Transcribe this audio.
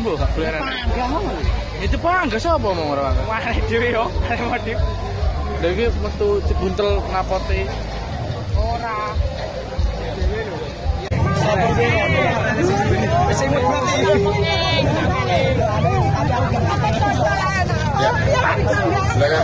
Mbok gak boleh enak. Itu pangga sapa mau ora? Wah, dhewe yo, arep modif. Lha iki metu dibuntel ngapote. Ora. Dhewe lho. Sing mati. Ya.